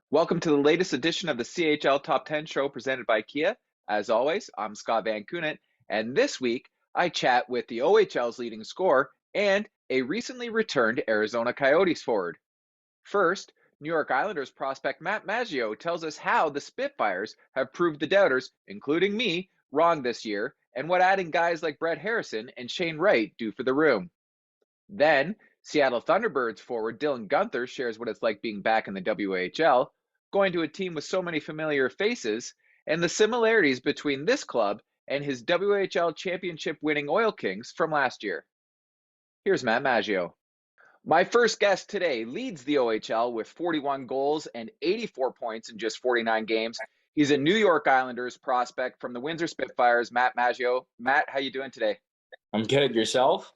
Welcome to the latest edition of the CHL Top 10 show presented by Kia. As always, I'm Scott Van Kunit, and this week I chat with the OHL's leading scorer and a recently returned Arizona Coyotes forward. First, New York Islanders prospect Matt Maggio tells us how the Spitfires have proved the doubters, including me, wrong this year, and what adding guys like Brett Harrison and Shane Wright do for the room. Then, Seattle Thunderbirds forward Dylan Guenther shares what it's like being back in the WHL, going to a team with so many familiar faces, and the similarities between this club and his WHL championship winning Oil Kings from last year. Here's Matt Maggio. My first guest today leads the OHL with 41 goals and 84 points in just 49 games. He's a New York Islanders prospect from the Windsor Spitfires, Matt Maggio. Matt, how you doing today? I'm good. Yourself?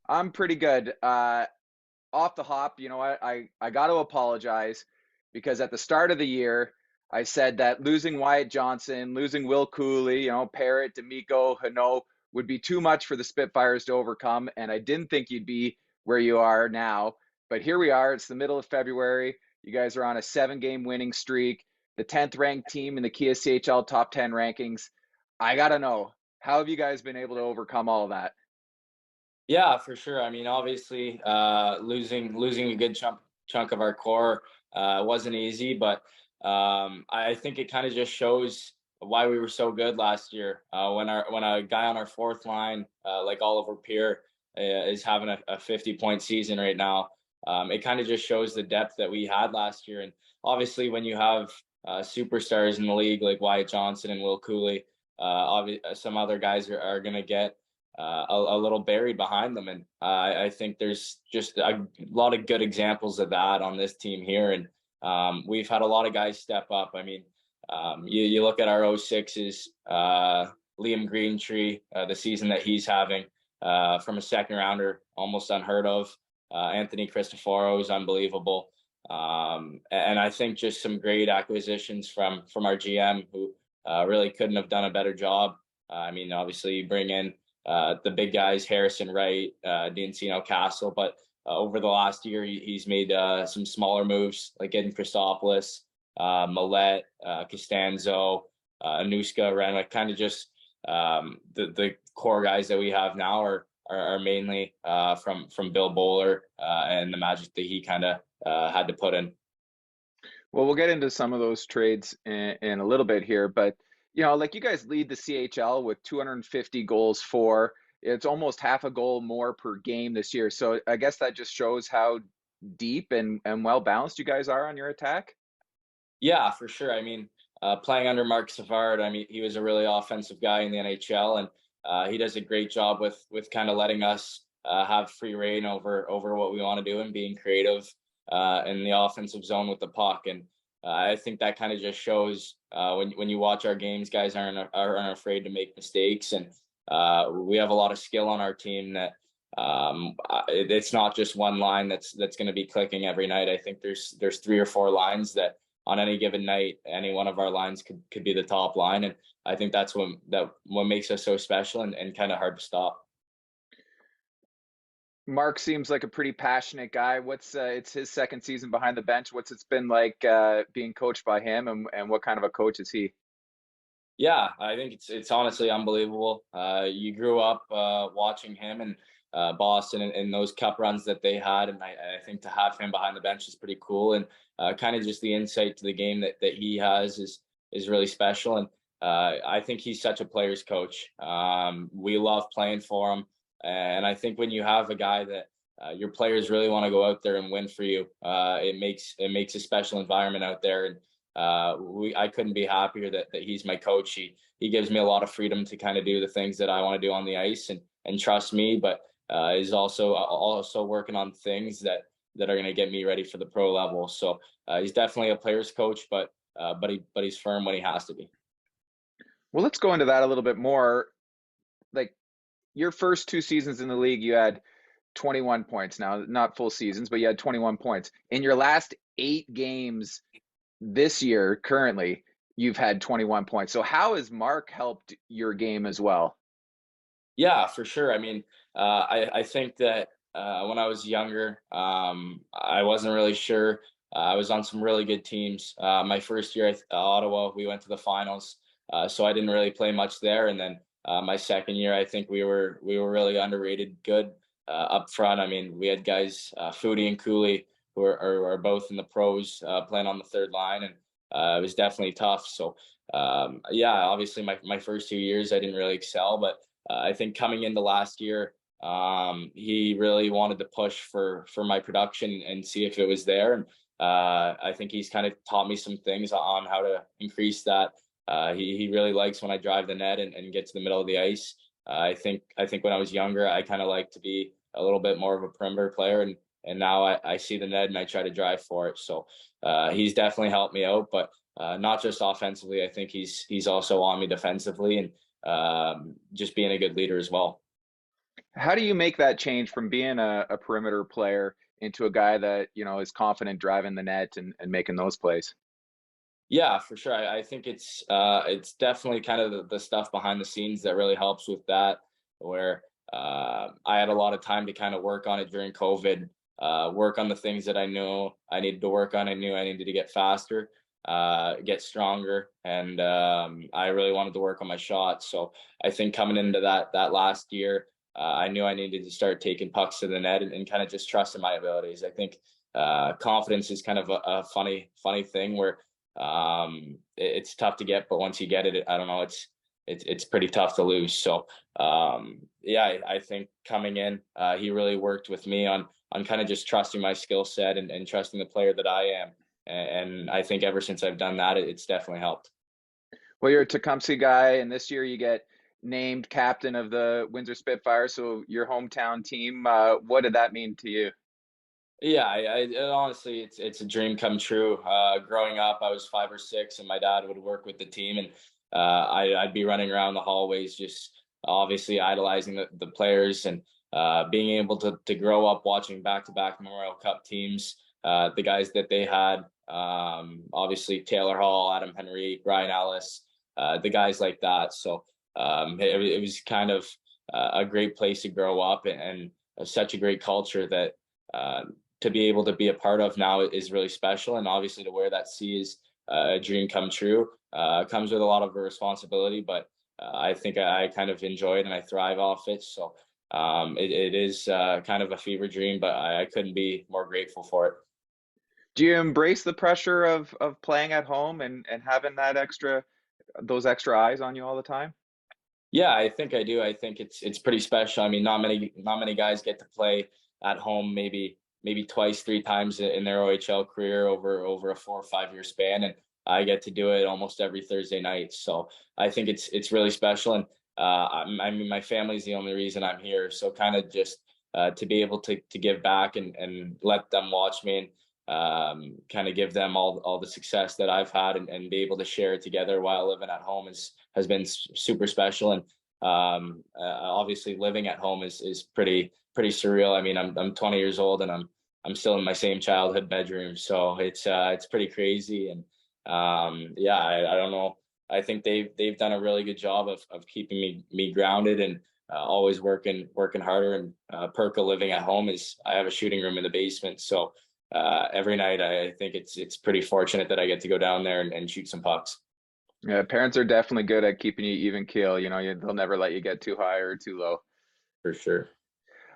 I'm pretty good. Off the hop, you know what? I got to apologize because at the start of the year, I said that losing Wyatt Johnston, losing Will Cooley, Parrott, D'Amico, Hano would be too much for the Spitfires to overcome, and I didn't think you'd be where you are now. But here we are. It's the middle of February. You guys are on a 7-game winning streak, the 10th ranked team in the Kia CHL top 10 rankings. I got to know, how have you guys been able to overcome all of that? Yeah, for sure. I mean, obviously, losing a good chunk of our core wasn't easy, but I think it kind of just shows why we were so good last year. When a guy on our fourth line, like Oliver Peer, is having a 50-point season right now, it kind of just shows the depth that we had last year. And obviously, when you have superstars in the league like Wyatt Johnson and Will Cooley, some other guys are going to get a little buried behind them. And I think there's just a lot of good examples of that on this team here. And we've had a lot of guys step up. I mean, you look at our 06s, Liam Greentree, the season that he's having from a second rounder, almost unheard of. Anthony Cristoforo is unbelievable. And I think just some great acquisitions from our GM who really couldn't have done a better job. I mean, obviously you bring in the big guys, Harrison, Wright, D'Encino, Castle. But over the last year, he's made some smaller moves, like getting Christopoulos, Millette, Costanzo, Anuska, Renwick, kind of just the core guys that we have now are mainly from Bill Bowler and the magic that he kind of had to put in. Well, we'll get into some of those trades in a little bit here, but like you guys lead the CHL with 250 goals for. It's almost half a goal more per game this year. So I guess that just shows how deep and well balanced you guys are on your attack. Yeah, for sure. I mean, playing under Marc Savard, I mean, he was a really offensive guy in the NHL, and he does a great job with kind of letting us have free reign over what we want to do and being creative in the offensive zone with the puck. And I think that kind of just shows when you watch our games, guys aren't afraid to make mistakes, and we have a lot of skill on our team that it's not just one line that's going to be clicking every night. I think there's 3 or 4 lines that on any given night, any one of our lines could be the top line. And I think that's what makes us so special and kind of hard to stop. Mark seems like a pretty passionate guy. It's his second season behind the bench. What's it's been like being coached by him, and what kind of a coach is he? Yeah, I think it's honestly unbelievable. You grew up watching him and Boston and those cup runs that they had, and I think to have him behind the bench is pretty cool. And kind of just the insight to the game that he has is really special. And I think he's such a player's coach. We love playing for him, and I think when you have a guy that your players really want to go out there and win for you, it makes a special environment out there. And I couldn't be happier that he's my coach. He gives me a lot of freedom to kind of do the things that I want to do on the ice and trust me, but is also working on things that are going to get me ready for the pro level. So he's definitely a player's coach, but he's firm when he has to be. Well, let's go into that a little bit more. Like your first 2 seasons in the league, you had 21 points. Now, not full seasons, but you had 21 points. In your last 8 games this year, currently, you've had 21 points. So how has Mark helped your game as well? Yeah, for sure. I mean, I think that when I was younger, I wasn't really sure I was on some really good teams. My first year at Ottawa, we went to the finals, so I didn't really play much there. And then my second year, I think we were really underrated good up front. I mean, we had guys Foodie and Guhle who are both in the pros playing on the third line, and it was definitely tough. So yeah, obviously my first 2 years I didn't really excel, but I think coming into last year, he really wanted to push for my production and see if it was there. And I think he's kind of taught me some things on how to increase that. He really likes when I drive the net and get to the middle of the ice. I think when I was younger, I kind of like to be a little bit more of a perimeter player, and now I see the net and I try to drive for it. So he's definitely helped me out, but not just offensively. I think he's also on me defensively, and just being a good leader as well. How do you make that change from being a perimeter player into a guy that, is confident driving the net and making those plays? Yeah, for sure. I think it's definitely kind of the stuff behind the scenes that really helps with that. Where I had a lot of time to kind of work on it during COVID, work on the things that I knew I needed to work on. I knew I needed to get faster, get stronger, and I really wanted to work on my shot. So I think coming into that last year, I knew I needed to start taking pucks to the net and kind of just trusting my abilities. I think confidence is kind of a funny thing where it's tough to get, but once you get it, I don't know, it's pretty tough to lose. So yeah, I think coming in, he really worked with me on kind of just trusting my skill set and trusting the player that I am. And I think ever since I've done that, it's definitely helped. Well, you're a Tecumseh guy, and this year you get named captain of the Windsor Spitfires, so your hometown team. What did that mean to you? Yeah, honestly, it's a dream come true. Growing up, I was 5 or 6, and my dad would work with the team, and I'd be running around the hallways, just obviously idolizing the players, and being able to grow up watching back-to-back Memorial Cup teams, the guys that they had, obviously Taylor Hall, Adam Henry, Brian Ellis, the guys like that. So it was kind of a great place to grow up, and such a great culture that. Uh, to be able to be a part of now is really special. And obviously to wear that C is a dream come true. Comes with a lot of responsibility, but I think I kind of enjoy it and I thrive off it. So it is kind of a fever dream, but I couldn't be more grateful for it. Do you embrace the pressure of playing at home and having those extra eyes on you all the time? Yeah, I think I do. I think it's pretty special. I mean, not many guys get to play at home maybe twice, 3 times in their OHL career over a 4 or 5 year span, and I get to do it almost every Thursday night. So I think it's really special, and I mean my family's the only reason I'm here. So kind of just to be able to give back and let them watch me, and kind of give them all the success that I've had, and be able to share it together while living at home has been super special. And obviously living at home is pretty surreal. I mean, I'm 20 years old and I'm still in my same childhood bedroom, so it's pretty crazy. And yeah, I don't know. I think they've done a really good job of keeping me grounded, and always working harder. And perk of living at home is I have a shooting room in the basement, so every night I think it's pretty fortunate that I get to go down there and shoot some pucks. Yeah, parents are definitely good at keeping you even keel. They'll never let you get too high or too low. For sure.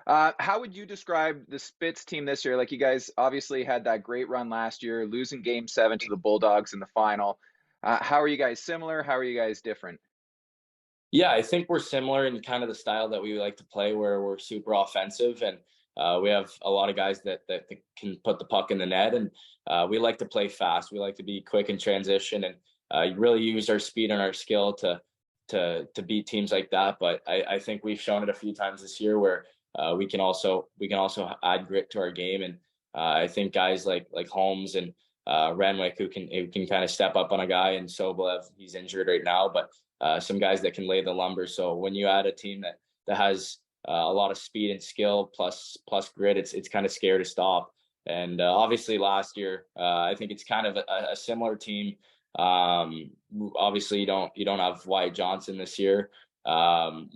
How would you describe the Spits team this year? Like, you guys obviously had that great run last year, losing Game 7 to the Bulldogs in the final. How are you guys similar? How are you guys different? Yeah, I think we're similar in kind of the style that we like to play, where we're super offensive, and we have a lot of guys that can put the puck in the net, and we like to play fast. We like to be quick in transition, and really use our speed and our skill to beat teams like that. But I think we've shown it a few times this year where we can also add grit to our game, and I think guys like Holmes and Renwick who can kind of step up on a guy, and Soblev, he's injured right now, but some guys that can lay the lumber. So when you add a team that has a lot of speed and skill plus grit, it's kind of scary to stop. And obviously last year, I think it's kind of a similar team. Obviously you don't have Wyatt Johnston this year,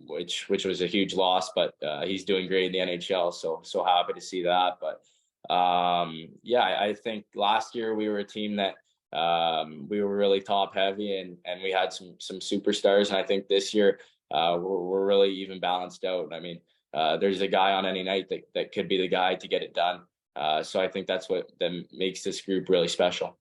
which was a huge loss, but he's doing great in the NHL. So happy to see that. But Yeah, I think last year we were a team that we were really top heavy, and we had some superstars. And I think this year we're really even balanced out. I mean, there's a guy on any night that could be the guy to get it done. So I think that's what then makes this group really special.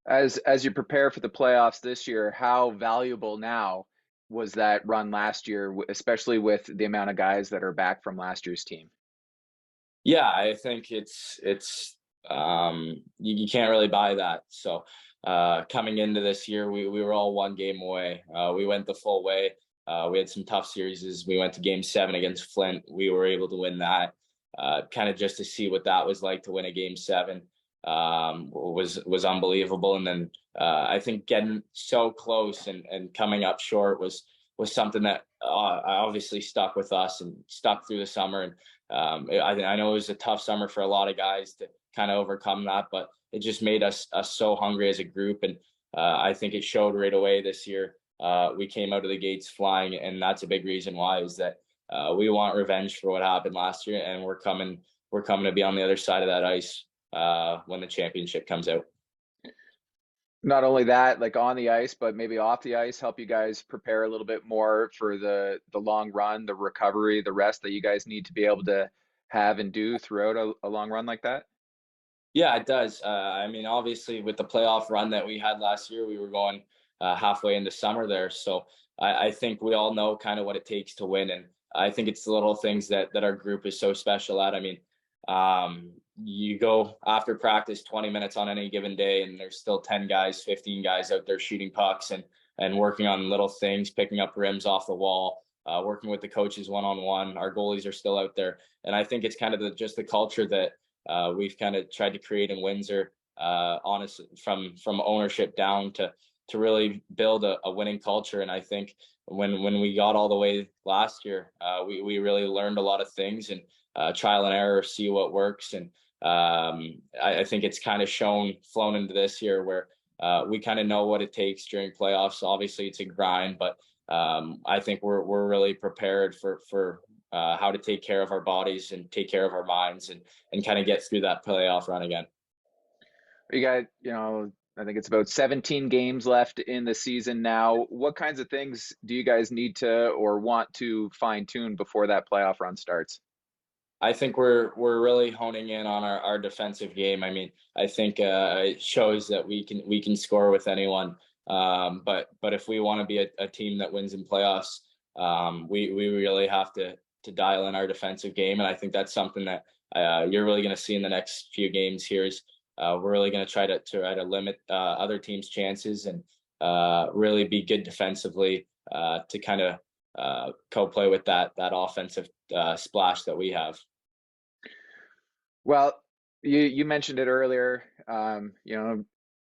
As you prepare for the playoffs this year, how valuable now was that run last year, especially with the amount of guys that are back from last year's team? Yeah, I think it's you can't really buy that. So coming into this year, we were all one game away. We went the full way. We had some tough series. We went to game 7 against Flint. We were able to win that. Kind of just to see what that was like to win a game 7 was unbelievable. And then I think getting so close and coming up short was something that obviously stuck with us and stuck through the summer. And I know it was a tough summer for a lot of guys to kind of overcome that, but it just made us so hungry as a group. And I think it showed right away this year. We came out of the gates flying, and that's a big reason why is that we want revenge for what happened last year, and we're coming to be on the other side of that ice when the championship comes out. Not only that, like on the ice, but maybe off the ice, help you guys prepare a little bit more for the long run, the recovery, the rest that you guys need to be able to have and do throughout a long run like that? Yeah, it does. I mean, obviously, with the playoff run that we had last year, we were going halfway into summer there. So I think we all know kind of what it takes to win. And I think it's the little things that our group is so special at. I mean, you go after practice 20 minutes on any given day, and there's still 10 guys, 15 guys out there shooting pucks and working on little things, picking up rims off the wall, working with the coaches one-on-one. Our goalies are still out there. And I think it's kind of just the culture that we've kind of tried to create in Windsor, honestly, from ownership down to really build a winning culture. And I think when we got all the way last year, we really learned a lot of things and trial and error, see what works. And I think it's kind of flown into this year where we kind of know what it takes during playoffs. Obviously, it's a grind, but I think we're really prepared for how to take care of our bodies and take care of our minds and kind of get through that playoff run again. You got, I think it's about 17 games left in the season now. What kinds of things do you guys need to or want to fine tune before that playoff run starts? I think we're really honing in on our defensive game. I mean, I think it shows that we can score with anyone. But if we want to be a team that wins in playoffs, we really have to dial in our defensive game. And I think that's something that you're really going to see in the next few games here is we're really going to try to limit other teams' chances and really be good defensively to kind of co-play with that offensive splash that we have. Well, you mentioned it earlier. A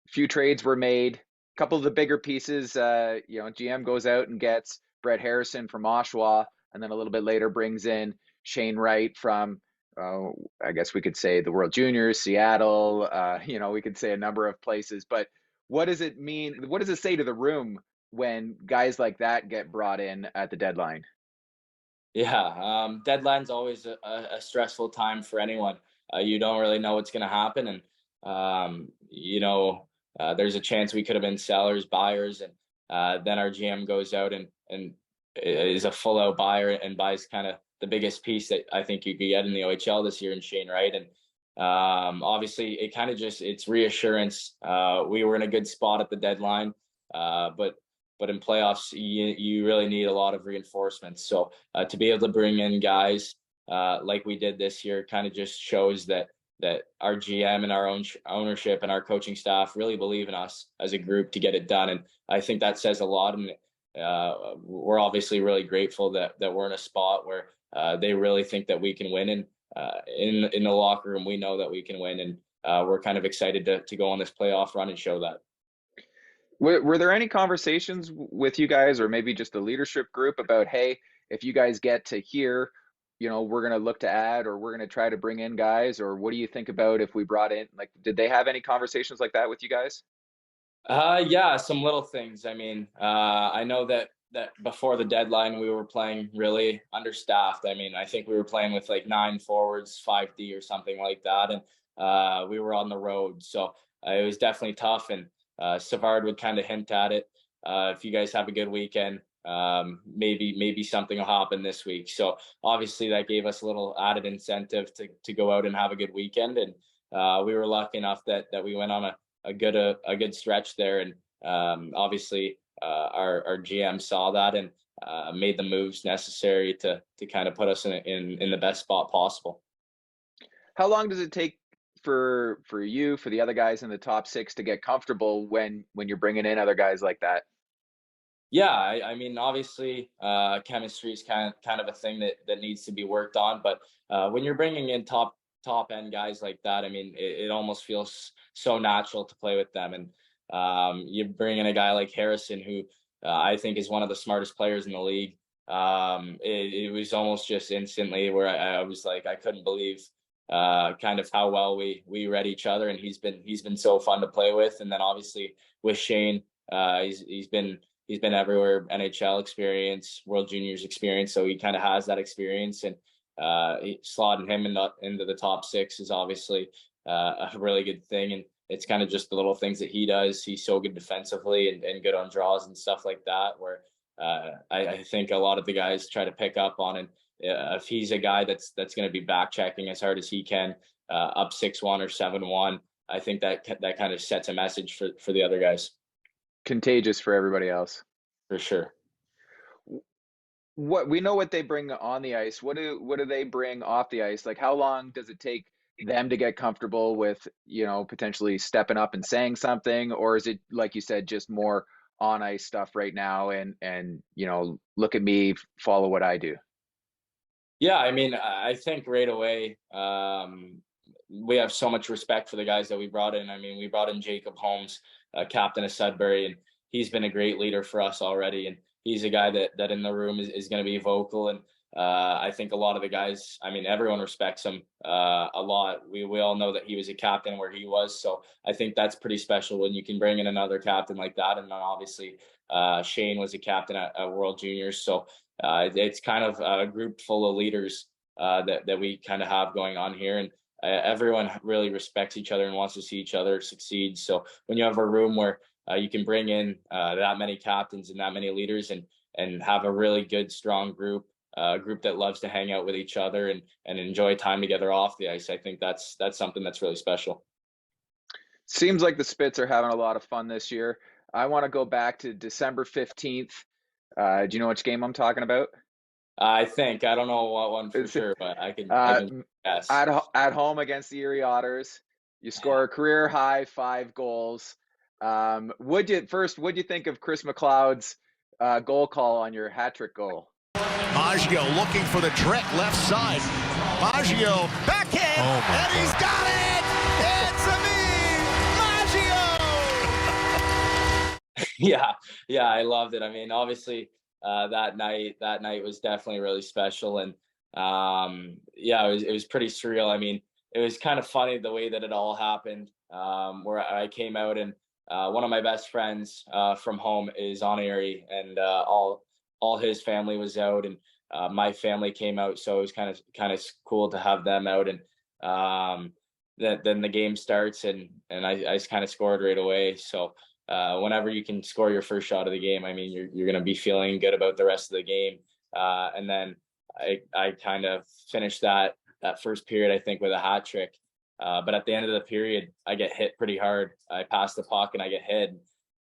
few trades were made. A couple of the bigger pieces, GM goes out and gets Brett Harrison from Oshawa, and then a little bit later brings in Shane Wright from, I guess we could say the World Juniors, Seattle. We could say a number of places. But what does it mean? What does it say to the room when guys like that get brought in at the deadline? Yeah, deadline's always a stressful time for anyone. You don't really know what's going to happen, and there's a chance we could have been sellers, buyers, and then our GM goes out and is a full out buyer and buys kind of the biggest piece that I think you could get in the OHL this year in Shane Wright. And obviously, it kind of it's reassurance. We were in a good spot at the deadline, but in playoffs, you really need a lot of reinforcements. So to be able to bring in guys like we did this year kind of just shows that our GM and our own ownership and our coaching staff really believe in us as a group to get it done. And I think that says a lot. And we're obviously really grateful that we're in a spot where they really think that we can win. And in the locker room, we know that we can win. And we're kind of excited to go on this playoff run and show that. Were there any conversations with you guys or maybe just the leadership group about, hey, if you guys get to here, we're going to look to add or we're going to try to bring in guys? Or what do you think about if we brought in, like, did they have any conversations like that with you guys? Yeah, some little things. I mean, I know that that before the deadline we were playing really understaffed. I mean, I think we were playing with like 9 forwards, 5D or something like that, and we were on the road, so it was definitely tough. And Savard would kind of hint at it. If you guys have a good weekend, maybe something will happen this week. So obviously that gave us a little added incentive to go out and have a good weekend. And we were lucky enough that we went on a good stretch there. And obviously our GM saw that and made the moves necessary to kind of put us in the best spot possible. How long does it take for you, for the other guys in the top six to get comfortable when you're bringing in other guys like that? Yeah, I mean, obviously, chemistry is kind of a thing that needs to be worked on. But when you're bringing in top end guys like that, I mean, it almost feels so natural to play with them. And you bring in a guy like Harrison, who I think is one of the smartest players in the league. It was almost just instantly where I was like, I couldn't believe kind of how well we read each other, and he's been so fun to play with. And then obviously with Shane, he's been everywhere, NHL experience, World Juniors experience, so he kind of has that experience. And slotting him into the top six is obviously a really good thing. And it's kind of just the little things that he does. He's so good defensively and good on draws and stuff like that, where I think a lot of the guys try to pick up on. And if he's a guy that's going to be back checking as hard as he can, up 6-1 or 7-1, I think that kind of sets a message for the other guys. Contagious for everybody else. For sure. What we know what they bring on the ice. What do they bring off the ice? Like, how long does it take them to get comfortable with, potentially stepping up and saying something? Or is it, like you said, just more on ice stuff right now and look at me, follow what I do? Yeah, I mean, I think right away, we have so much respect for the guys that we brought in. I mean, we brought in Jacob Holmes, captain of Sudbury, and he's been a great leader for us already. And he's a guy that in the room is going to be vocal. And I think a lot of the guys, I mean, everyone respects him a lot. We all know that he was a captain where he was. So I think that's pretty special when you can bring in another captain like that. And then obviously Shane was a captain at World Juniors. So it's kind of a group full of leaders that we kind of have going on here. And everyone really respects each other and wants to see each other succeed. So when you have a room where you can bring in that many captains and that many leaders and have a really good, strong group, a group that loves to hang out with each other and enjoy time together off the ice, I think that's something that's really special. Seems like the Spits are having a lot of fun this year. I want to go back to December 15th. Do you know which game I'm talking about? I think I don't know what one for sure, but I can guess. At home against the Erie Otters, you score a career high 5 goals. What'd you think of Chris McLeod's goal call on your hat trick goal? Maggio looking for the trick, left side. Maggio backhand, and he's got it! It's a me, Maggio! Yeah, I loved it. I mean, obviously, that night was definitely really special. And it was pretty surreal. I mean, it was kind of funny the way that it all happened, where I came out and one of my best friends from home is on Erie, and all his family was out, and my family came out, so it was kind of cool to have them out. And then the game starts, and I kind of scored right away. So whenever you can score your first shot of the game, I mean, you're going to be feeling good about the rest of the game. And then I kind of finished that first period, I think, with a hat trick. But at the end of the period, I get hit pretty hard. I pass the puck and I get hit.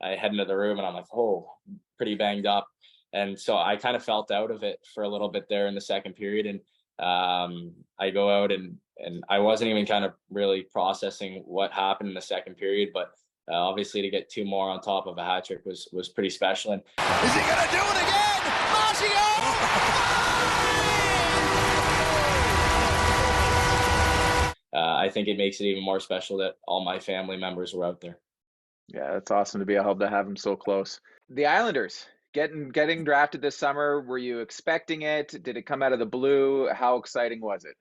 I head into the room and I'm like, oh, pretty banged up. And so I kind of felt out of it for a little bit there in the second period. And I go out and I wasn't even kind of really processing what happened in the second period. But obviously to get 2 more on top of a hat trick was pretty special. And is he going to do it again? Maggio! I think it makes it even more special that all my family members were out there. Yeah, that's awesome to be able to have them so close. The Islanders getting drafted this summer. Were you expecting it? Did it come out of the blue? How exciting was it?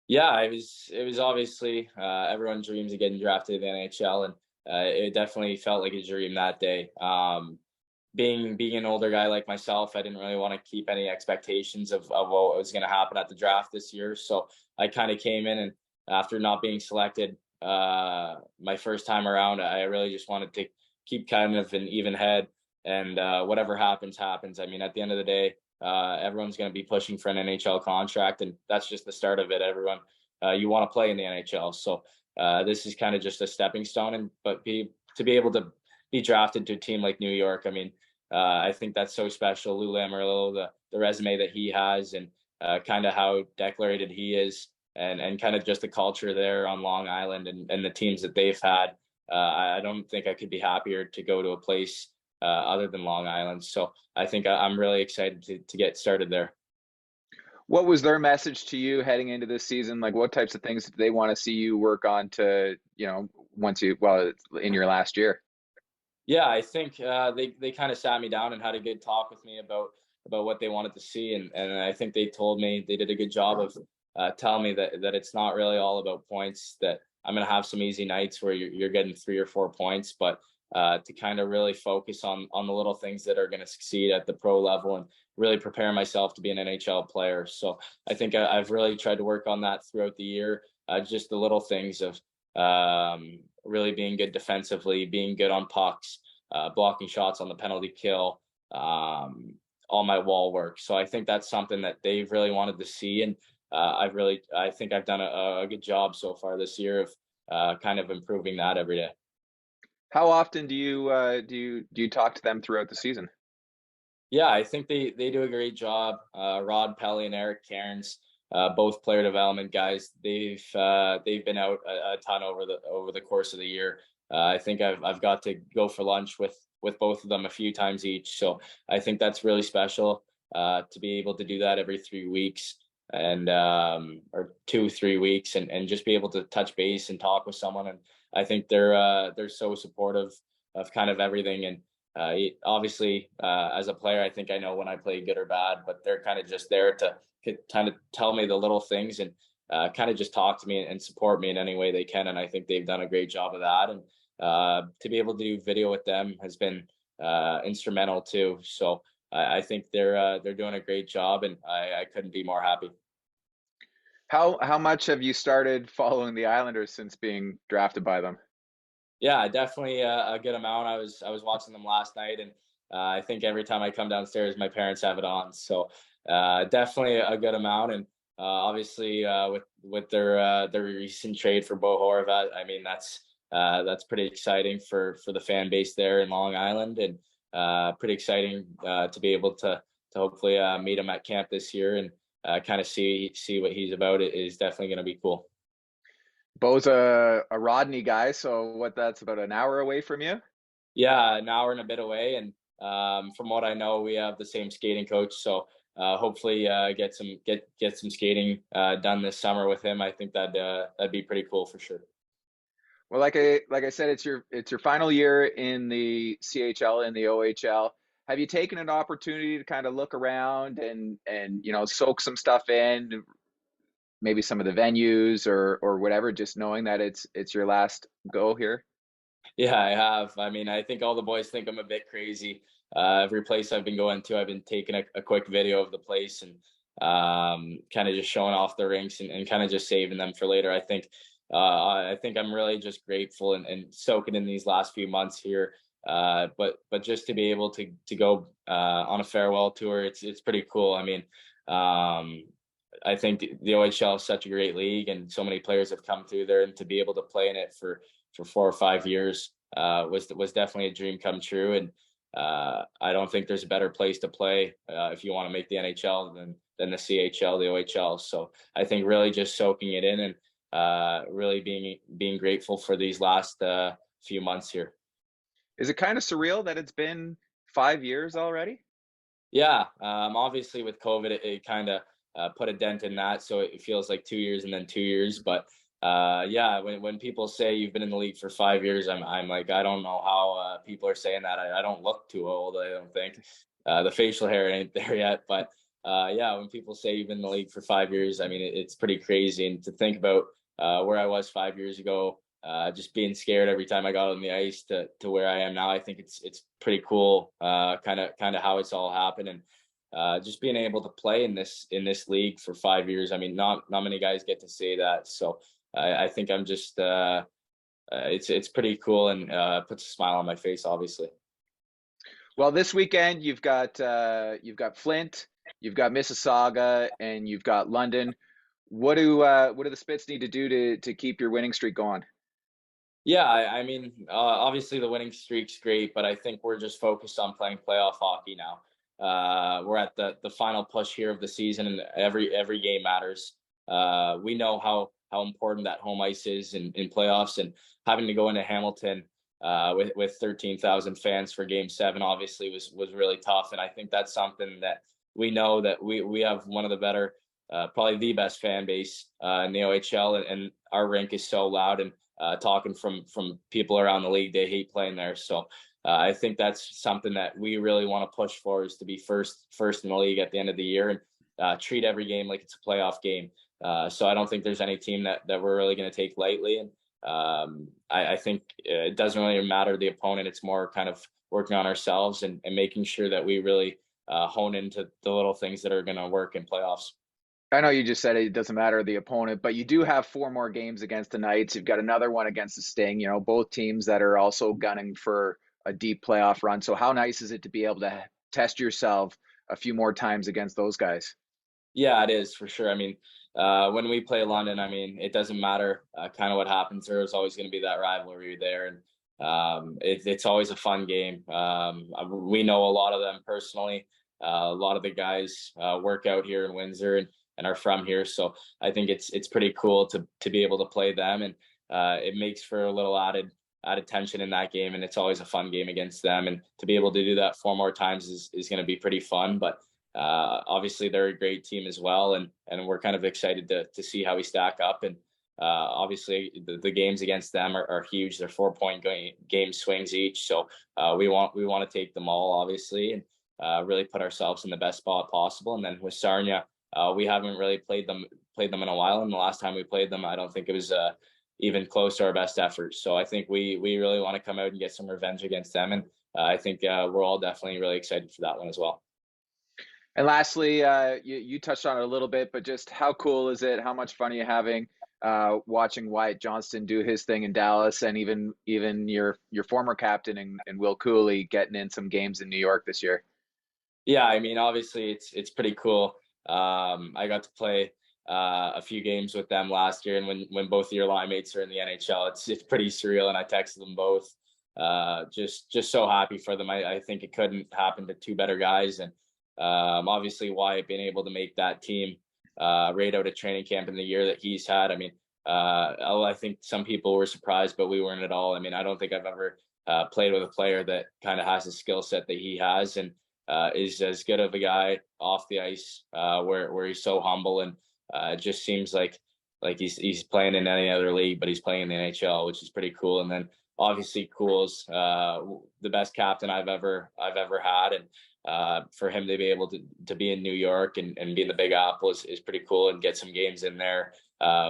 Yeah, it was obviously everyone dreams of getting drafted in the NHL, and it definitely felt like a dream that day. being an older guy like myself, I didn't really want to keep any expectations of what was going to happen at the draft this year. So I kind of came in, and after not being selected my first time around, I really just wanted to keep kind of an even head, and whatever happens, happens. I mean, at the end of the day, everyone's going to be pushing for an NHL contract, and that's just the start of it. Everyone, you want to play in the NHL. So this is kind of just a stepping stone, and to be able to be drafted to a team like New York, I mean, I think that's so special. Lou Lamoriello, the resume that he has, and kind of how declarated he is, and kind of just the culture there on Long Island, and the teams that they've had. I don't think I could be happier to go to a place other than Long Island. So I think I'm really excited to get started there. What was their message to you heading into this season? Like, what types of things did they want to see you work on to, in your last year? Yeah, I think they kind of sat me down and had a good talk with me about what they wanted to see, and I think they told me they did a good job of telling me that it's not really all about points. That I'm gonna have some easy nights where you're getting 3 or 4 points, but to kind of really focus on the little things that are going to succeed at the pro level, and really prepare myself to be an NHL player. So I think I've really tried to work on that throughout the year. Just the little things of really being good defensively, being good on pucks, blocking shots on the penalty kill, all my wall work. So I think that's something that they've really wanted to see, and I think I've done a good job so far this year of kind of improving that every day. How often do you talk to them throughout the season? Yeah, I think they do a great job. Rod Pelly and Eric Cairns, both player development guys. They've been out a ton over the course of the year. I think I've got to go for lunch with both of them a few times each. So I think that's really special to be able to do that every 3 weeks, and or 2-3 weeks, and just be able to touch base and talk with someone. And I think they're so supportive of kind of everything. And obviously, as a player, I think I know when I play good or bad, but they're kind of just there to kind of tell me the little things, and kind of just talk to me and support me in any way they can. And I think they've done a great job of that. And to be able to do video with them has been instrumental too. So I think they're doing a great job, and I couldn't be more happy. How much have you started following the Islanders since being drafted by them? Yeah, definitely a good amount. I was watching them last night, and I think every time I come downstairs, my parents have it on. So definitely a good amount. And obviously, with their recent trade for Bo Horvat, I mean, that's pretty exciting for the fan base there in Long Island, and pretty exciting to be able to hopefully meet him at camp this year, and kind of see what he's about. It is definitely going to be cool. Bo's a Rodney guy, so that's about an hour away from you? Yeah, an hour and a bit away, and from what I know, we have the same skating coach. So hopefully get some skating done this summer with him. I think that'd be pretty cool for sure. Well, like I said, it's your final year in the CHL and the OHL. Have you taken an opportunity to kind of look around and soak some stuff in, maybe some of the venues or whatever, just knowing that it's your last go here? Yeah, I have. I mean, I think all the boys think I'm a bit crazy. Every place I've been going to, I've been taking a quick video of the place, and kind of just showing off the rinks, and kind of just saving them for later. I think I'm really just grateful and soaking in these last few months here. But just to be able to go on a farewell tour, it's pretty cool. I mean, I think the OHL is such a great league, and so many players have come through there, and to be able to play in it for 4 or 5 years was definitely a dream come true. And I don't think there's a better place to play if you want to make the NHL than the CHL, the OHL. So I think really just soaking it in, and really being grateful for these last few months here. Is it kind of surreal that it's been 5 years already? Yeah, obviously with COVID, it kind of put a dent in that, so it feels like 2 years and then 2 years. But yeah, when people say you've been in the league for 5 years, I'm like, I don't know how people are saying that. I don't look too old. I don't think the facial hair ain't there yet. But yeah, when people say you've been in the league for 5 years, I mean, it's pretty crazy. And to think about where I was 5 years ago, just being scared every time I got on the ice to where I am now. I think it's pretty cool, kind of how it's all happened, and just being able to play in this league for 5 years. I mean, not many guys get to say that. So I think I'm just it's pretty cool, and puts a smile on my face, obviously. Well, this weekend you've got Flint, you've got Mississauga, and you've got London. What do the Spits need to do to keep your winning streak going? Yeah, I mean, obviously the winning streak's great, but I think we're just focused on playing playoff hockey now. We're at the final push here of the season, and every game matters. We know how important that home ice is in playoffs, and having to go into Hamilton with 13,000 fans for Game 7 obviously was really tough, and I think that's something that we know that we have one of the better, probably the best fan base in the OHL, and our rink is so loud, and talking from people around the league, they hate playing there. So I think that's something that we really want to push for, is to be first in the league at the end of the year, and treat every game like it's a playoff game. So I don't think there's any team that we're really going to take lightly. And I think it doesn't really matter the opponent. It's more kind of working on ourselves and making sure that we really hone into the little things that are going to work in playoffs. I know you just said it doesn't matter the opponent, but you do have 4 more games against the Knights. You've got another one against the Sting, both teams that are also gunning for a deep playoff run. So how nice is it to be able to test yourself a few more times against those guys? Yeah, it is for sure. I mean, when we play London, I mean, it doesn't matter kind of what happens. There's always going to be that rivalry there, and it's always a fun game. We know a lot of them personally. A lot of the guys work out here in Windsor, and are from here. So I think it's pretty cool to be able to play them, and it makes for a little added tension in that game, and it's always a fun game against them. And to be able to do that 4 more times is going to be pretty fun. But obviously they're a great team as well, and we're kind of excited to see how we stack up. And obviously the games against them are huge. They're 4-point game swings each, so we want to take them all, obviously, and really put ourselves in the best spot possible. And then with Sarnia, we haven't really played them in a while, and the last time we played them, I don't think it was even close to our best effort. So I think we really want to come out and get some revenge against them, and I think we're all definitely really excited for that one as well. And lastly, you touched on it a little bit, but just how cool is it? How much fun are you having watching Wyatt Johnston do his thing in Dallas, and even your former captain and Will Guhle getting in some games in New York this year? Yeah, I mean, obviously it's pretty cool. I got to play a few games with them last year, and when both of your line mates are in the NHL, it's pretty surreal. And I texted them both, just so happy for them. I think it couldn't happen to 2 better guys, and obviously Wyatt being able to make that team right out of training camp in the year that he's had. I mean, I think some people were surprised, but we weren't at all. I mean, I don't think I've ever played with a player that kind of has the skill set that he has, and is as good of a guy off the ice, where he's so humble, and it just seems like he's playing in any other league, but he's playing in the NHL, which is pretty cool. And then obviously Cool's the best captain I've ever had, and for him to be able to be in New York and be in the Big Apple is pretty cool, and get some games in there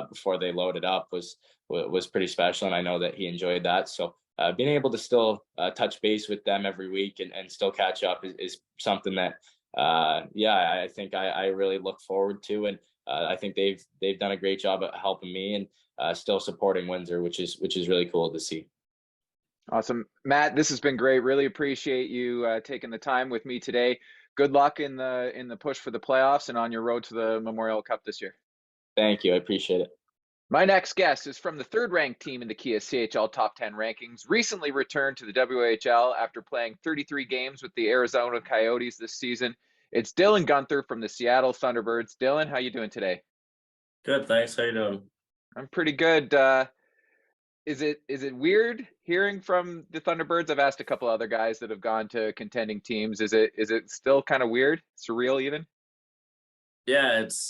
before they loaded up was pretty special, and I know that he enjoyed that. So being able to still touch base with them every week and still catch up is something that I think I really look forward to, and I think they've done a great job at helping me, and still supporting Windsor, which is really cool to see. Awesome, Matt. This has been great. Really appreciate you taking the time with me today. Good luck in the push for the playoffs and on your road to the Memorial Cup this year. Thank you. I appreciate it. My next guest is from the 3rd-ranked team in the Kia CHL Top 10 rankings, recently returned to the WHL after playing 33 games with the Arizona Coyotes this season. It's Dylan Guenther from the Seattle Thunderbirds. Dylan, how you doing today? Good, thanks. How you doing? I'm pretty good. Is it weird hearing from the Thunderbirds? I've asked a couple other guys that have gone to contending teams. Is it still kind of weird, surreal even? Yeah, it's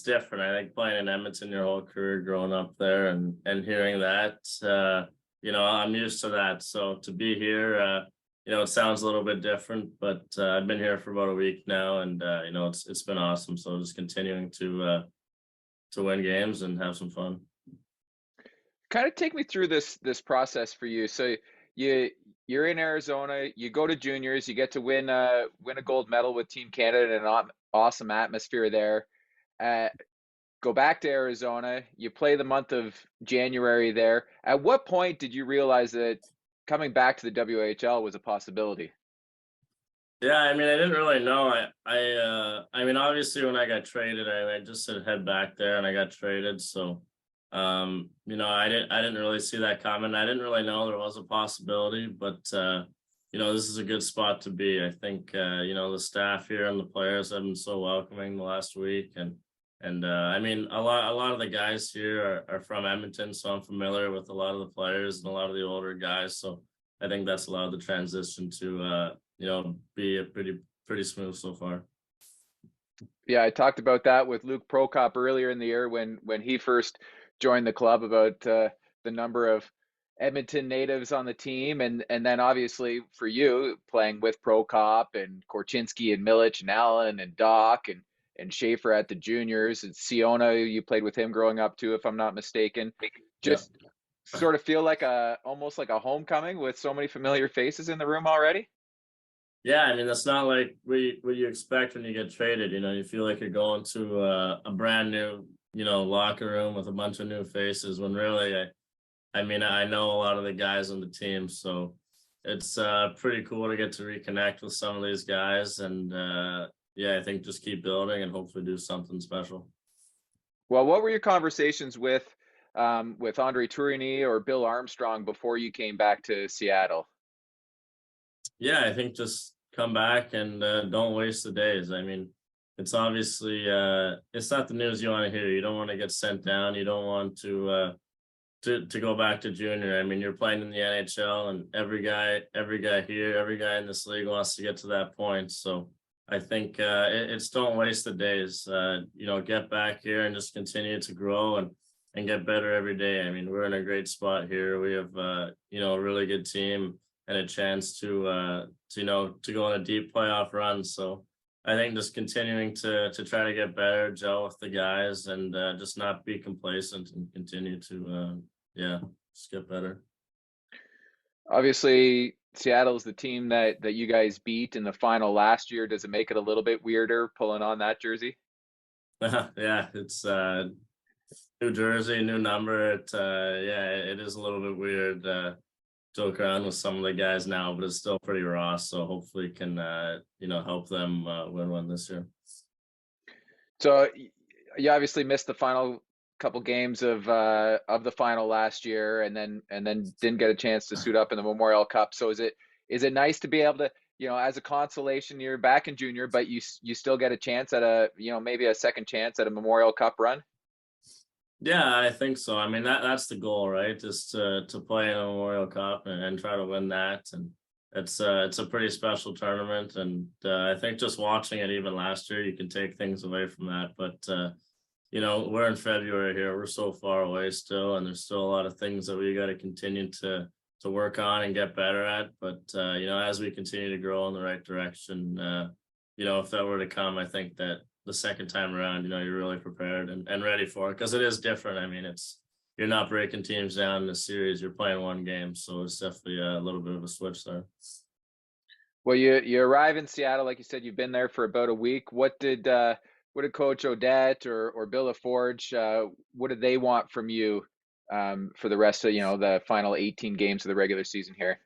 different. I think playing in Edmonton your whole career, growing up there, and hearing that, I'm used to that. So to be here, it sounds a little bit different, but I've been here for about a week now, and it's been awesome. So just continuing to win games and have some fun. kind of take me through this process for you. So you you're in Arizona, you go to juniors, you get to win a gold medal with Team Canada and an awesome atmosphere there. Uh, Go back to Arizona, you play the month of January there. At what point did you realize that coming back to the WHL was a possibility? Yeah, I mean, I didn't really know. I mean, obviously, when I got traded, I just said head back there, and I got traded. So, I didn't really see that coming. I didn't really know there was a possibility, but this is a good spot to be. I think the staff here and the players have been so welcoming the last week, and I mean, a lot of the guys here are from Edmonton, so I'm familiar with a lot of the players and a lot of the older guys. So I think that's allowed the transition to be a pretty smooth so far. Yeah, I talked about that with Luke Prokop earlier in the year when he first joined the club about the number of Edmonton natives on the team, and then obviously for you playing with Prokop and Korchinski and Milic and Allen and Doc and Schaefer at the juniors and Siona, you played with him growing up too, if I'm not mistaken. Yeah. Just sort of feel like almost like a homecoming with so many familiar faces in the room already. Yeah, I mean, that's not like what you expect when you get traded. You feel like you're going to a brand new, locker room with a bunch of new faces. When really, I mean, I know a lot of the guys on the team, so it's pretty cool to get to reconnect with some of these guys. And I think just keep building and hopefully do something special. Well, what were your conversations with Andre Tourigny or Bill Armstrong before you came back to Seattle? Yeah, I think just come back and don't waste the days. I mean, it's obviously it's not the news you want to hear. You don't want to get sent down. You don't want to go back to junior. I mean, you're playing in the NHL, and every guy here, every guy in this league wants to get to that point. So I think it's don't waste the days. Get back here and just continue to grow and get better every day. I mean, we're in a great spot here. We have a really good team and a chance to go on a deep playoff run. So I think just continuing to try to get better, gel with the guys, and just not be complacent and continue to just get better. Obviously, Seattle's the team that you guys beat in the final last year. Does it make it a little bit weirder pulling on that jersey? Yeah, it's new jersey, new number. It is a little bit weird. Joke around with some of the guys now, but it's still pretty raw. So hopefully can help them win one this year. So you obviously missed the final couple games of the final last year, and then didn't get a chance to suit up in the Memorial Cup. So is it nice to be able to, as a consolation, you're back in junior, but you still get a chance at maybe a second chance at a Memorial Cup run? Yeah, I think so. I mean, that's the goal, right? Just to play in a Memorial Cup and try to win that. And it's a pretty special tournament. And I think just watching it even last year, you can take things away from that. But we're in February here. We're so far away still, and there's still a lot of things that we got to continue to work on and get better at. But as we continue to grow in the right direction, if that were to come, I think that the second time around, you're really prepared and ready for it, because it is different. I mean, you're not breaking teams down in a series, you're playing one game. So it's definitely a little bit of a switch there. Well, you arrive in Seattle, like you said, you've been there for about a week. What did Coach Odette or Bill LaForge, what did they want from you for the rest of, the final 18 games of the regular season here?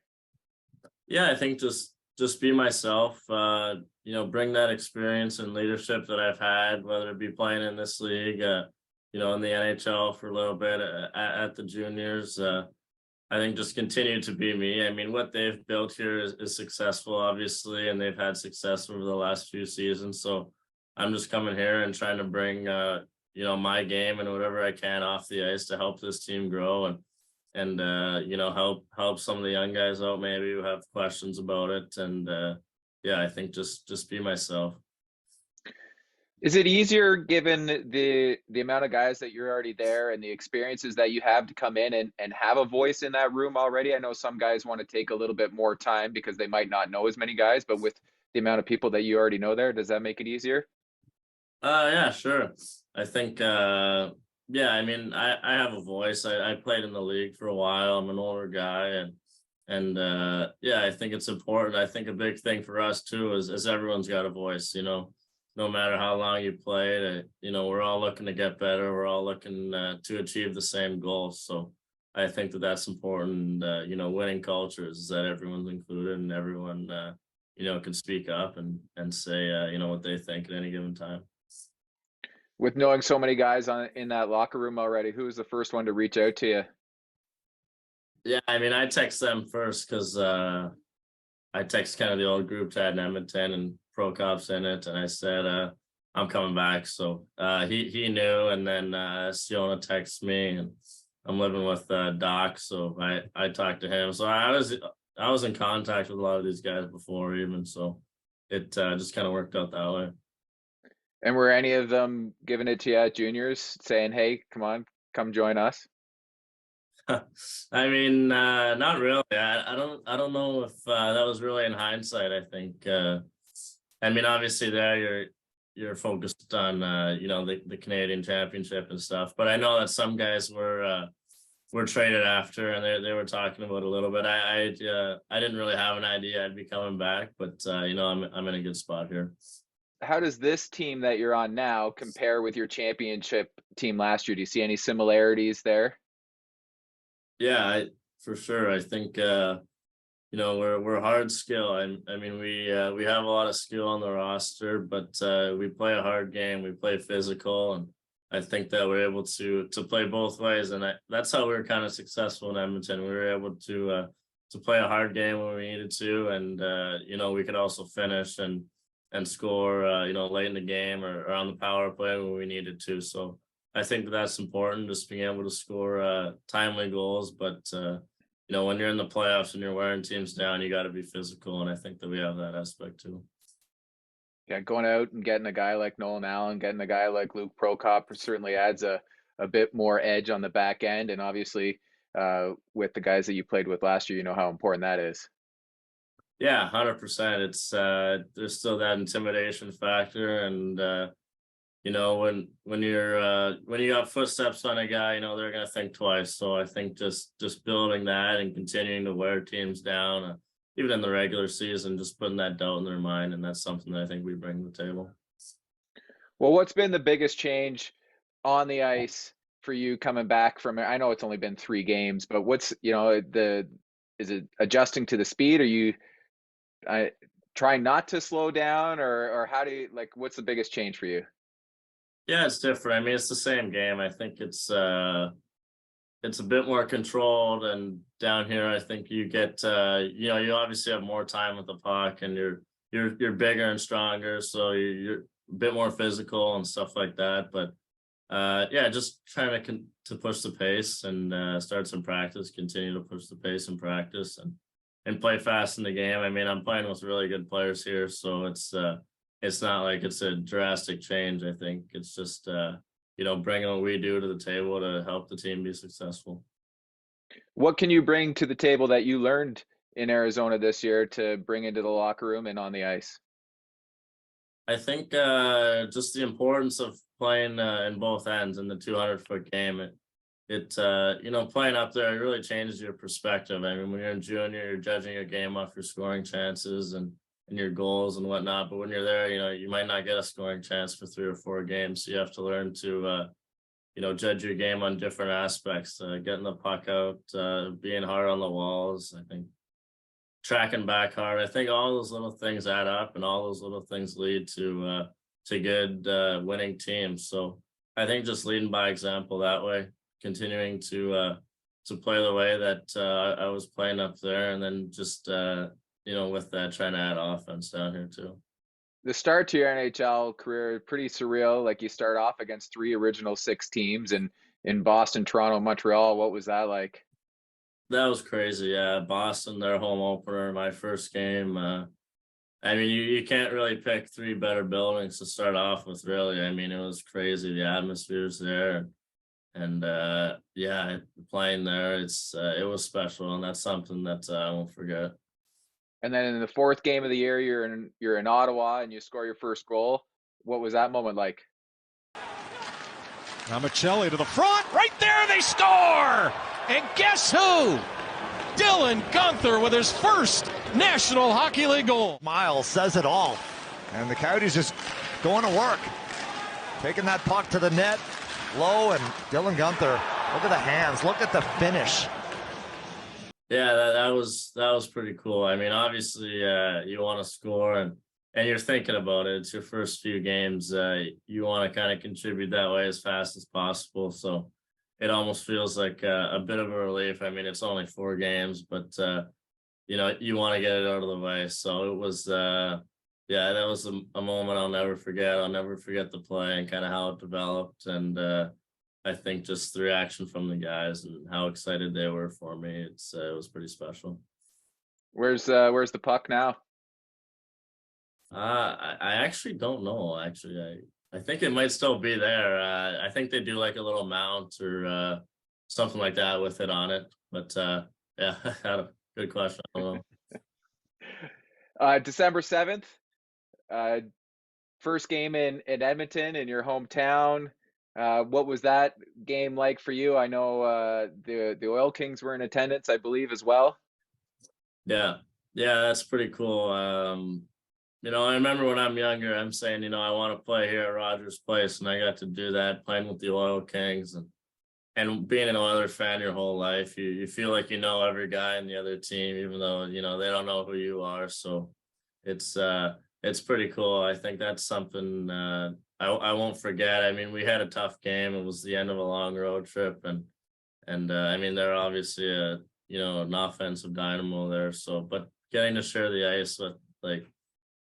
Yeah, I think just be myself, bring that experience and leadership that I've had, whether it be playing in this league, in the NHL for a little bit at the juniors. I think just continue to be me. I mean, what they've built here is successful, obviously, and they've had success over the last few seasons. So I'm just coming here and trying to bring, my game and whatever I can off the ice to help this team grow and help some of the young guys out maybe who have questions about it. And I think just be myself. Is it easier given the amount of guys that you're already there and the experiences that you have to come in and have a voice in that room already? I know some guys want to take a little bit more time because they might not know as many guys, but with the amount of people that you already know there, does that make it easier? Yeah, sure. I think Yeah, I mean, I have a voice. I played in the league for a while. I'm an older guy, and yeah, I think it's important. I think a big thing for us too is everyone's got a voice. No matter how long you played, we're all looking to get better. We're all looking to achieve the same goals. So I think that's important. Winning cultures is that everyone's included and everyone can speak up and say what they think at any given time. With knowing so many guys in that locker room already, who was the first one to reach out to you? Yeah, I mean, I text them first because I text kind of the old group chat in Edmonton and Prokop's in it, and I said I'm coming back. So he knew, and then Siona texts me, and I'm living with Doc, so I talked to him. So I was in contact with a lot of these guys before even, so it just kind of worked out that way. And were any of them giving it to you at juniors, saying, "Hey, come on, come join us"? I mean, not really. I don't know if that was really in hindsight. I think. I mean, obviously, there you're focused on the Canadian Championship and stuff. But I know that some guys were traded after, and they were talking about it a little bit. I didn't really have an idea I'd be coming back, but I'm in a good spot here. How does this team that you're on now compare with your championship team last year? Do you see any similarities Yeah, for sure. I think we're hard skill. I mean we have a lot of skill on the roster, but we play a hard game. We play physical, and I think that we're able to play both ways. And that's how we were kind of successful in Edmonton. We were able to play a hard game when we needed to, and we could also finish and score late in the game or on the power play when we needed to. So I think that's important, just being able to score timely goals. But when you're in the playoffs and you're wearing teams down, you got to be physical, and I think that we have that aspect too. Yeah, going out and getting a guy like Nolan Allen, getting a guy like Luke Prokop certainly adds a bit more edge on the back end. And obviously, with the guys that you played with last year, you know how important that is. Yeah, 100%. It's there's still that intimidation factor, and when you got footsteps on a guy, they're gonna think twice. So I think just building that and continuing to wear teams down, even in the regular season, just putting that doubt in their mind, and that's something that I think we bring to the table. Well, what's been the biggest change on the ice for you coming back from it? I know it's only been 3 games, but what's, is it adjusting to the speed? Are you trying not to slow down, or how do you, what's the biggest change for you? Yeah, it's different. I mean, it's the same game. I think it's a bit more controlled, and down here, I think you get you obviously have more time with the puck, and you're bigger and stronger, so you're a bit more physical and stuff like that. But yeah, just trying to push the pace and start some practice, continue to push the pace and practice, and play fast in the game. I mean, I'm playing with really good players here, so it's not like it's a drastic change. I think it's just bringing what we do to the table to help the team be successful. What can you bring to the table that you learned in Arizona this year to bring into the locker room and on the ice? I think just the importance of playing in both ends in the 200-foot game. Playing up there, it really changes your perspective. I mean, when you're in junior, you're judging your game off your scoring chances and your goals and whatnot. But when you're there, you might not get a scoring chance for 3 or 4 games. So you have to learn to, judge your game on different aspects, getting the puck out, being hard on the walls. I think tracking back hard. I think all those little things add up, and all those little things lead to good winning teams. So I think just leading by example that way, continuing to play the way that I was playing up there, and then just with that, trying to add offense down here too. The start to your NHL career pretty surreal. Like, you start off against 3 original 6 teams in Boston, Toronto, Montreal. What was that like? That was crazy. Yeah, Boston, their home opener, my first game. I mean, you can't really pick 3 better buildings to start off with, really. I mean, it was crazy. The atmosphere's there, and yeah, playing there, it was special, and that's something that I won't forget. And then in the 4th game of the year, you're in Ottawa and you score your first goal. What was that moment like? Now Michelli to the front. Right there, they score! And guess who? Dylan Guenther with his first National Hockey League goal. Miles says it all. And the Coyotes just going to work. Taking that puck to the net. Low, and Dylan Guenther, look at the hands. Look at the finish. Yeah, that was pretty cool. I mean, obviously, you want to score, and you're thinking about it. It's your first few games. You want to kind of contribute that way as fast as possible. So it almost feels like a bit of a relief. I mean, it's only 4 games, but you know, you want to get it out of the way. So it was, yeah, that was a moment I'll never forget. I'll never forget the play and kind of how it developed, and I think just the reaction from the guys and how excited they were for me. It was pretty special. Where's the puck now? I actually don't know. Actually, I think it might still be there. I think they do like a little mount or something like that with it on it. But yeah, good question. I don't know. December 7th, first game in Edmonton, in your hometown. What was that game like for you? I know the Oil Kings were in attendance, I believe, as well. Yeah, that's pretty cool. You know, I remember when I'm younger, I'm saying, you know, I want to play here at Rogers Place, and I got to do that playing with the Oil Kings, and being an Oilers fan your whole life, you feel like you know every guy in the other team, even though, you know, they don't know who you are. So it's pretty cool. I think that's something I won't forget. I mean, we had a tough game. It was the end of a long road trip, and I mean, they're obviously an offensive dynamo there. So, but getting to share the ice with like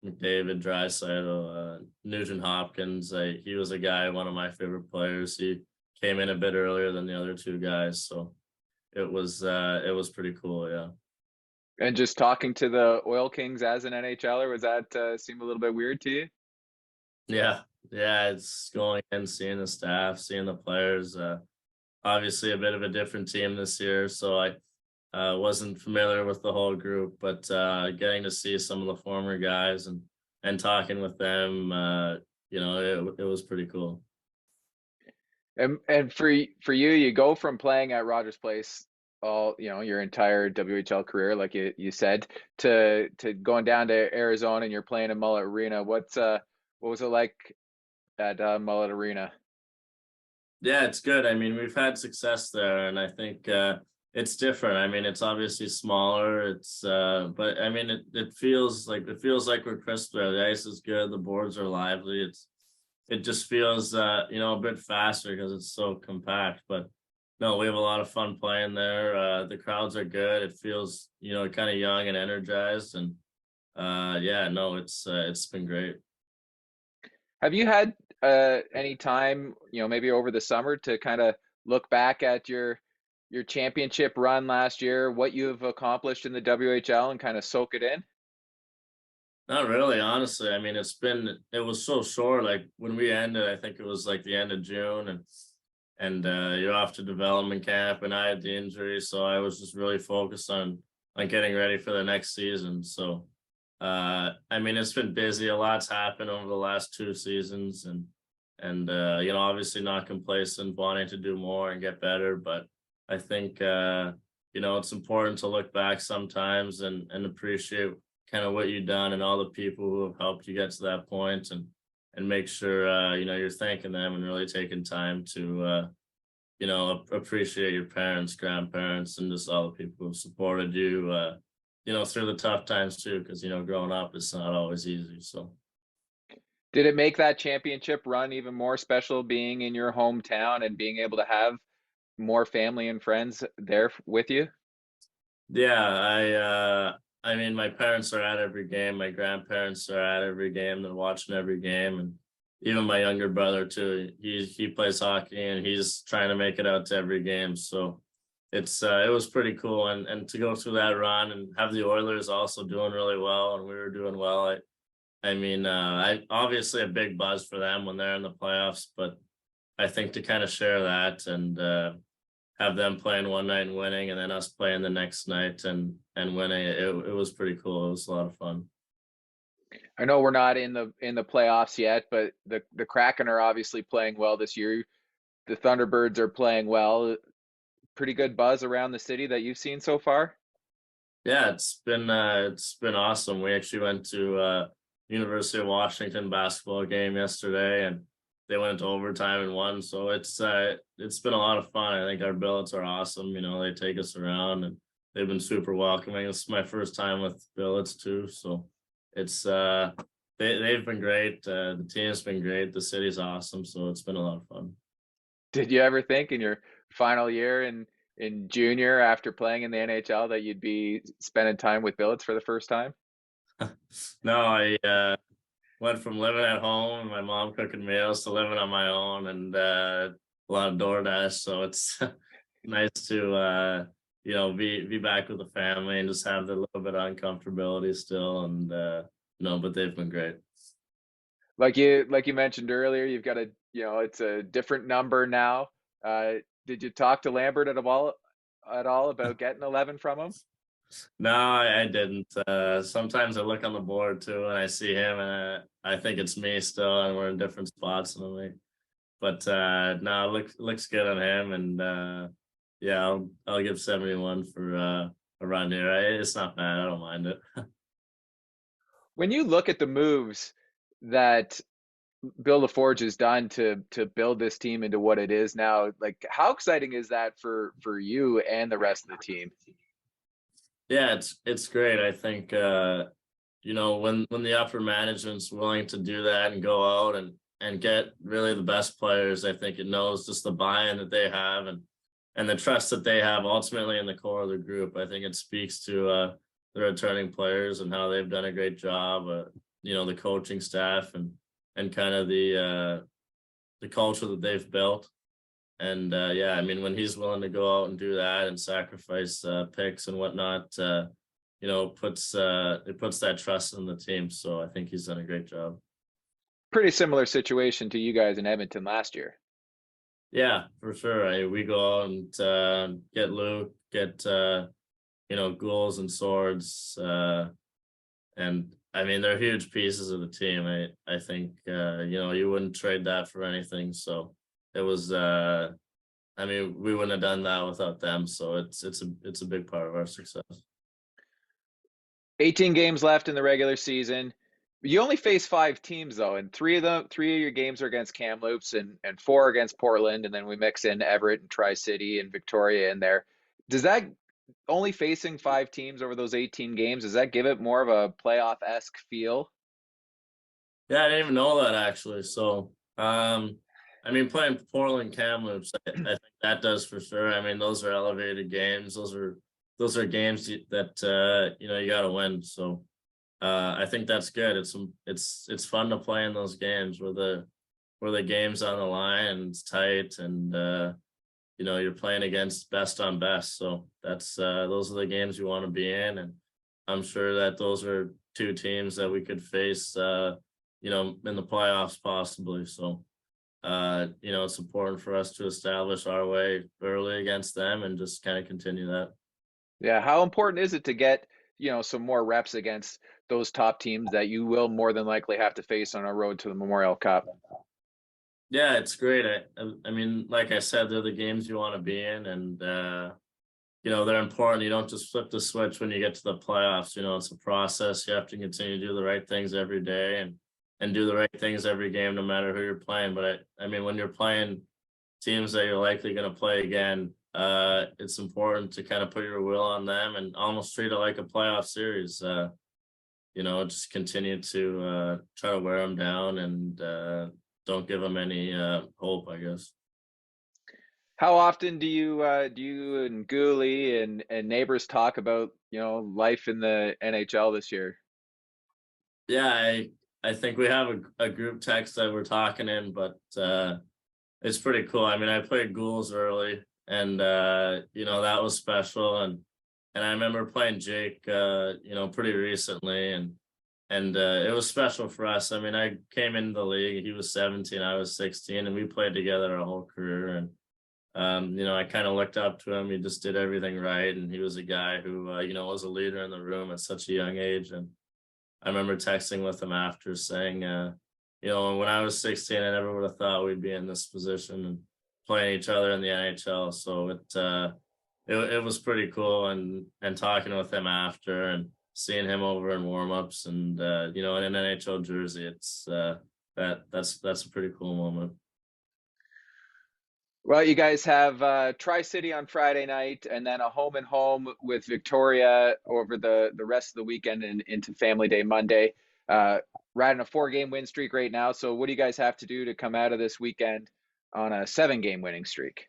McDavid, Draisaitl, Nugent Hopkins, he was a guy, one of my favorite players. He came in a bit earlier than the other 2 guys, so it was pretty cool, yeah. And just talking to the Oil Kings as an NHLer, was that seem a little bit weird to you? Yeah, it's going and seeing the staff, seeing the players. Obviously, a bit of a different team this year, so I wasn't familiar with the whole group, but getting to see some of the former guys and talking with them, you know, it was pretty cool. And for you, you go from playing at Rogers Place your entire WHL career, like you said, to going down to Arizona, and you're playing in Mullet Arena. What was it like at Mullet Arena? Yeah, it's good. I mean, we've had success there, and I think it's different. I mean, it's obviously smaller. It's but I mean, it feels like we're crisp there. The ice is good. The boards are lively. It just feels a bit faster because it's so compact. But no, we have a lot of fun playing there. The crowds are good. It feels kind of young and energized, and it's been great. Have you had any time, maybe over the summer, to kind of look back at your championship run last year, what you've accomplished in the WHL, and kind of soak it in? Not really, honestly. I mean, it was so short. Like when we ended, I think it was like the end of June, and you're off to development camp, and I had the injury, so I was just really focused on getting ready for the next season. So I mean, it's been busy. A lot's happened over the last 2 seasons, and obviously not complacent, wanting to do more and get better. But I think it's important to look back sometimes and appreciate kind of what you've done and all the people who have helped you get to that point, and make sure you're thanking them and really taking time to appreciate your parents, grandparents, and just all the people who supported you through the tough times too, because growing up it's not always easy. So did it make that championship run even more special, being in your hometown and being able to have more family and friends there with you? Yeah, I mean, my parents are at every game. My grandparents are at every game. They're watching every game. And even my younger brother, too, he plays hockey, and he's trying to make it out to every game. So it was pretty cool. And to go through that run and have the Oilers also doing really well, and we were doing well. I mean, I obviously a big buzz for them when they're in the playoffs, but I think to kind of share that and have them playing one night and winning, and then us playing the next night and winning, it was pretty cool. It was a lot of fun. I know we're not in the playoffs yet, but the Kraken are obviously playing well this year. the Thunderbirds are playing well. Pretty good buzz around the city that you've seen so far? Yeah, it's been awesome. We actually went to University of Washington basketball game yesterday, and they went to overtime and won. So it's been a lot of fun. I think our billets are awesome. You know, they take us around and they've been super welcoming. It's my first time with billets too, so it's they've been great. The team's been great. The city's awesome, so it's been a lot of fun. Did you ever think in your final year in junior after playing in the NHL that you'd be spending time with billets for the first time? No, I went from living at home and my mom cooking meals to living on my own, and a lot of DoorDash. So it's nice to be back with the family and just have the little bit of uncomfortability still. And no, but they've been great. Like you mentioned earlier, you've got it's a different number now. Did you talk to Lambert at all about getting 11 from him? No, I didn't. Sometimes I look on the board too, and I see him, and I think it's me still, and we're in different spots in the league. But no, it looks good on him, and yeah, I'll give 71 for a run here. It's not bad. I don't mind it. When you look at the moves that Bill LaForge has done to build this team into what it is now, like how exciting is that for you and the rest of the team? Yeah, it's great. I think when the upper management's willing to do that and go out and get really the best players, I think it knows just the buy-in that they have and the trust that they have ultimately in the core of the group. I think it speaks to the returning players and how they've done a great job. The coaching staff and kind of the culture that they've built. And yeah, I mean, when he's willing to go out and do that and sacrifice picks and whatnot, it puts that trust in the team. So I think he's done a great job. Pretty similar situation to you guys in Edmonton last year. Yeah, for sure. We go out and get Luke, get Guhles and Swords, and I mean they're huge pieces of the team. I think you wouldn't trade that for anything. So it was we wouldn't have done that without them. So it's a big part of our success. 18 games left in the regular season. You only face 5 teams though, and three of your games are against Kamloops and 4 against Portland, and then we mix in Everett and Tri-City and Victoria in there. Does that only facing 5 teams over those 18 games, does that give it more of a playoff-esque feel? Yeah, I didn't even know that actually. So playing Portland Kamloops, I think that does for sure. I mean, those are elevated games. Those are games that you got to win. So I think that's good. It's fun to play in those games where the game's on the line and it's tight, and you're playing against best on best. So that's those are the games you want to be in, and I'm sure that those are 2 teams that we could face in the playoffs possibly. So it's important for us to establish our way early against them and just kind of continue that. Yeah, how important is it to get some more reps against those top teams that you will more than likely have to face on a road to the Memorial Cup? Yeah, it's great. I mean, like I said, they're the games you want to be in, and they're important. You don't just flip the switch when you get to the playoffs. It's a process. You have to continue to do the right things every day and do the right things every game, no matter who you're playing. But I mean, when you're playing teams that you're likely going to play again, it's important to kind of put your will on them and almost treat it like a playoff series. Just continue to try to wear them down and don't give them any hope, I guess. How often do you and Guhle and Neighbours talk about life in the NHL this year? Yeah, I think we have a group text that we're talking in, but it's pretty cool. I mean, I played Guhles early, and that was special, and I remember playing Jake pretty recently, and it was special for us. I mean, I came into the league, he was 17, I was 16, and we played together our whole career. And I kind of looked up to him. He just did everything right, and he was a guy who was a leader in the room at such a young age. And I remember texting with him after saying when I was 16, I never would have thought we'd be in this position and playing each other in the NHL. So it was pretty cool, and talking with him after and seeing him over in warmups and you know, in an NHL jersey, it's that's a pretty cool moment. Well, you guys have Tri-City on Friday night, and then a home and home with Victoria over the rest of the weekend and into Family Day Monday. Riding a 4-game win streak right now. So what do you guys have to do to come out of this weekend on a 7-game winning streak?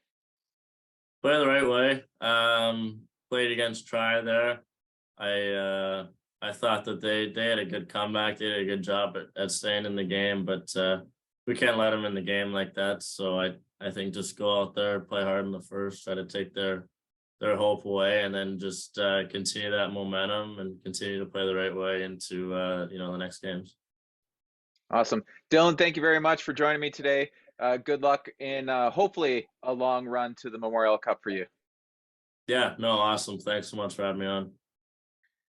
Play the right way. Played against Tri there. I thought that they had a good comeback. They did a good job at staying in the game, but we can't let them in the game like that. So I think just go out there, play hard in the first, try to take their hope away, and then just continue that momentum and continue to play the right way into you know, the next games. Awesome. Dylan, thank you very much for joining me today. Good luck in hopefully a long run to the Memorial Cup for you. Yeah, no, awesome. Thanks so much for having me on.